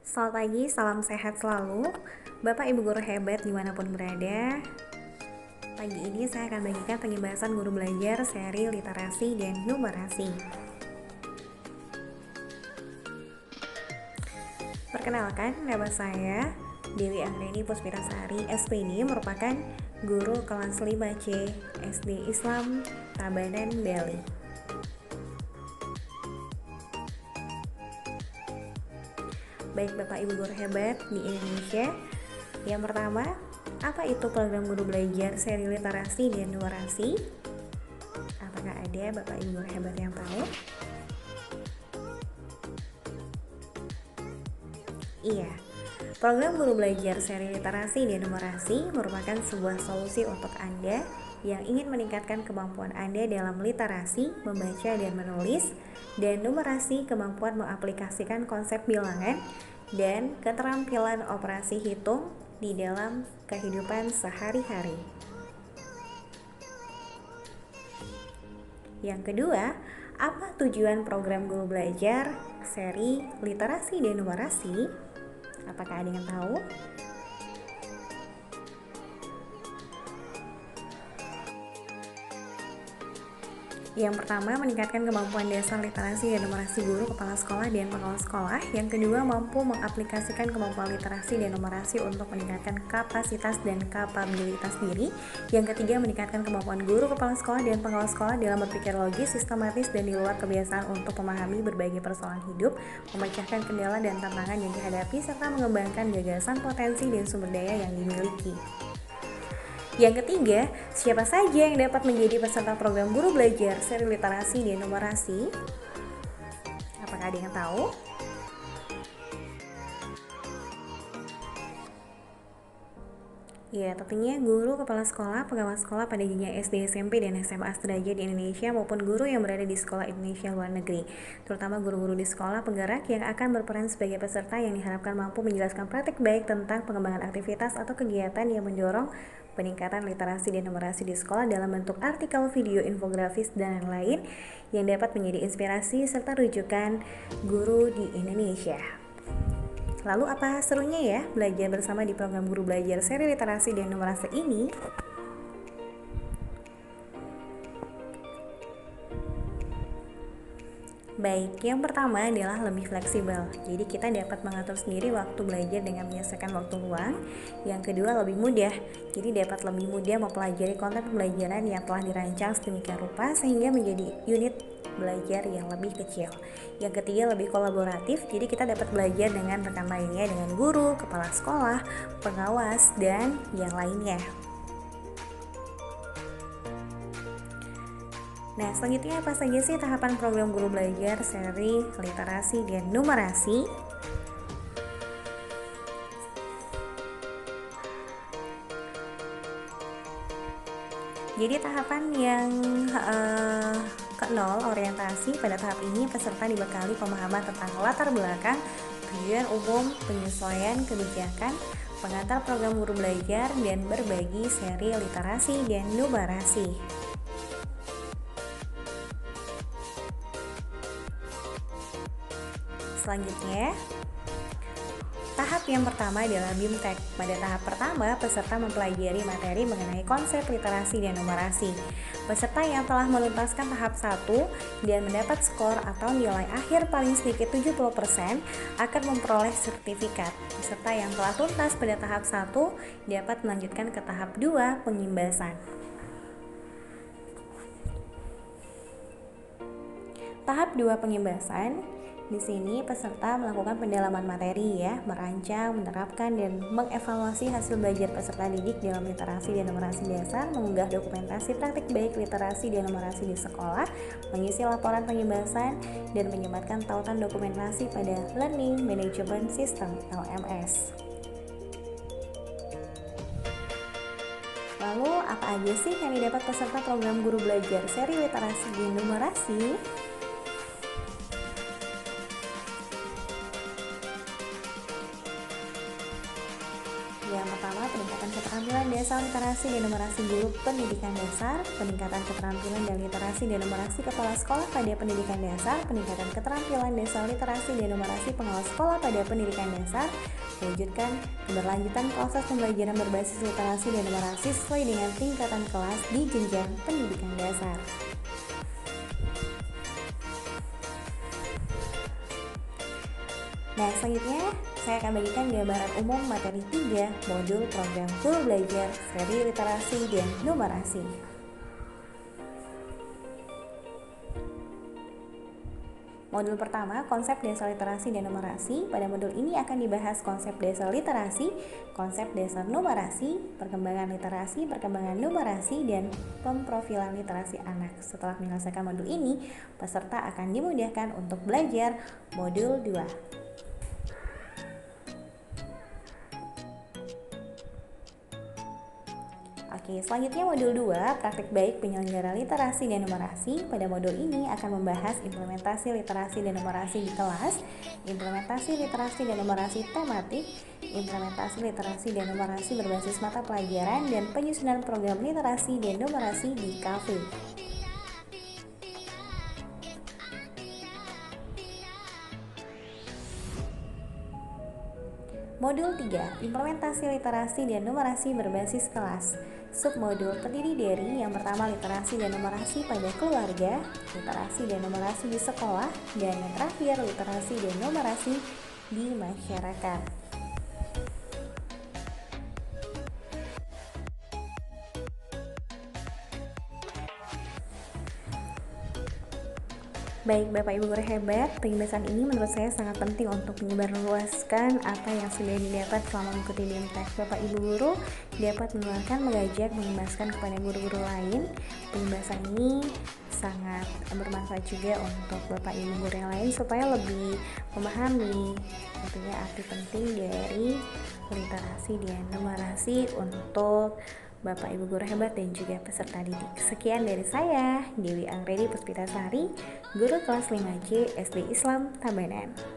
Selamat pagi, salam sehat selalu Bapak Ibu guru hebat dimanapun berada. Pagi ini saya akan bagikan penjelasan guru belajar seri literasi dan numerasi. Perkenalkan, nama saya Dewi Anggreni Puspitasari SPD, merupakan guru kelas 5C SD Islam Tabanan, Bali. Baik Bapak Ibu guru hebat di Indonesia, yang pertama, apa itu program guru belajar seri literasi dan numerasi? Apakah ada Bapak Ibu guru hebat yang tahu? Iya, program guru belajar seri literasi dan numerasi merupakan sebuah solusi untuk Anda yang ingin meningkatkan kemampuan Anda dalam literasi, membaca dan menulis, dan numerasi kemampuan mengaplikasikan konsep bilangan dan keterampilan operasi hitung di dalam kehidupan sehari-hari. Yang kedua, apa tujuan program guru belajar seri literasi dan numerasi? Apakah ada yang tahu? Yang pertama, meningkatkan kemampuan dasar literasi dan numerasi guru, kepala sekolah, dan pengawas sekolah. Yang kedua, mampu mengaplikasikan kemampuan literasi dan numerasi untuk meningkatkan kapasitas dan kapabilitas diri. Yang ketiga, meningkatkan kemampuan guru, kepala sekolah, dan pengawas sekolah dalam berpikir logis, sistematis, dan di luar kebiasaan untuk memahami berbagai persoalan hidup, memecahkan kendala dan tantangan yang dihadapi, serta mengembangkan gagasan, potensi, dan sumber daya yang dimiliki. Yang ketiga, siapa saja yang dapat menjadi peserta program guru belajar seri literasi dan numerasi? Apakah ada yang tahu? Ya, tentunya guru, kepala sekolah, pengawas sekolah pada jenjang SD, SMP, dan SMA sederajat di Indonesia maupun guru yang berada di sekolah Indonesia luar negeri, terutama guru-guru di sekolah penggerak yang akan berperan sebagai peserta yang diharapkan mampu menjelaskan praktik baik tentang pengembangan aktivitas atau kegiatan yang mendorong peningkatan literasi dan numerasi di sekolah dalam bentuk artikel, video, infografis, dan lain-lain yang dapat menjadi inspirasi serta rujukan guru di Indonesia. Lalu apa serunya ya belajar bersama di program guru belajar seri literasi dan numerasi ini? Baik, yang pertama adalah lebih fleksibel. Jadi kita dapat mengatur sendiri waktu belajar dengan menyelesaikan waktu luang. Yang kedua, lebih mudah. Jadi dapat lebih mudah mempelajari konten pembelajaran yang telah dirancang sedemikian rupa sehingga menjadi unit belajar yang lebih kecil. Yang ketiga, lebih kolaboratif. Jadi kita dapat belajar dengan rekan lainnya, dengan guru, kepala sekolah, pengawas, dan yang lainnya. Nah, selanjutnya apa saja sih tahapan program guru belajar seri literasi dan numerasi? Jadi tahapan yang ke-0, orientasi. Pada tahap ini peserta dibekali pemahaman tentang latar belakang, tujuan umum, penyesuaian kebijakan, pengantar program guru belajar, dan berbagi seri literasi dan numerasi. Selanjutnya, tahap yang pertama adalah BIMTEK. Pada tahap pertama, peserta mempelajari materi mengenai konsep literasi dan numerasi. Peserta yang telah menuntaskan tahap 1 dan mendapat skor atau nilai akhir paling sedikit 70% akan memperoleh sertifikat. Peserta yang telah tuntas pada tahap 1 dapat melanjutkan ke tahap 2, pengimbasan. Tahap 2, pengimbasan. Di sini peserta melakukan pendalaman materi ya, merancang, menerapkan, dan mengevaluasi hasil belajar peserta didik dalam literasi dan numerasi dasar, mengunggah dokumentasi praktik baik literasi dan numerasi di sekolah, mengisi laporan pengimbasan, dan menyematkan tautan dokumentasi pada Learning Management System (LMS). Lalu apa aja sih yang didapat peserta program guru belajar seri literasi dan numerasi? Yang pertama, peningkatan keterampilan dasar literasi dan numerasi guru pendidikan dasar, peningkatan keterampilan dan literasi dan numerasi kepala sekolah pada pendidikan dasar, peningkatan keterampilan dasar literasi dan numerasi pengawas sekolah pada pendidikan dasar, mewujudkan keberlanjutan proses pembelajaran berbasis literasi dan numerasi sesuai dengan tingkatan kelas di jenjang pendidikan dasar. Nah, selanjutnya saya akan bagikan gambaran umum materi 3 modul program Full Belajar seri literasi dan numerasi. Modul pertama, konsep dasar literasi dan numerasi. Pada modul ini akan dibahas konsep dasar literasi, konsep dasar numerasi, perkembangan literasi, perkembangan numerasi, dan pemprofilan literasi anak. Setelah menyelesaikan modul ini, peserta akan dimudahkan untuk belajar modul 2. Oke, selanjutnya modul 2, praktik baik penyelenggara literasi dan numerasi. Pada modul ini akan membahas implementasi literasi dan numerasi di kelas, implementasi literasi dan numerasi tematik, implementasi literasi dan numerasi berbasis mata pelajaran, dan penyusunan program literasi dan numerasi di KV. Modul 3, implementasi literasi dan numerasi berbasis kelas. Submodul terdiri dari yang pertama literasi dan numerasi pada keluarga, literasi dan numerasi di sekolah, dan yang terakhir literasi dan numerasi di masyarakat. Baik Bapak Ibu guru hebat, pembahasan ini menurut saya sangat penting untuk menyebarluaskan apa yang sudah didapat selama mengikuti BMTech. Bapak Ibu guru dapat menularkan, mengajak, mengimbaskan kepada guru-guru lain. Pembahasan ini sangat bermanfaat juga untuk Bapak Ibu guru yang lain supaya lebih memahami tentunya arti penting dari literasi dan numerasi untuk Bapak Ibu guru hebat dan juga peserta didik. Sekian dari saya, Dewi Angredi Puspitasari, guru kelas 5C SD Islam Tabanan.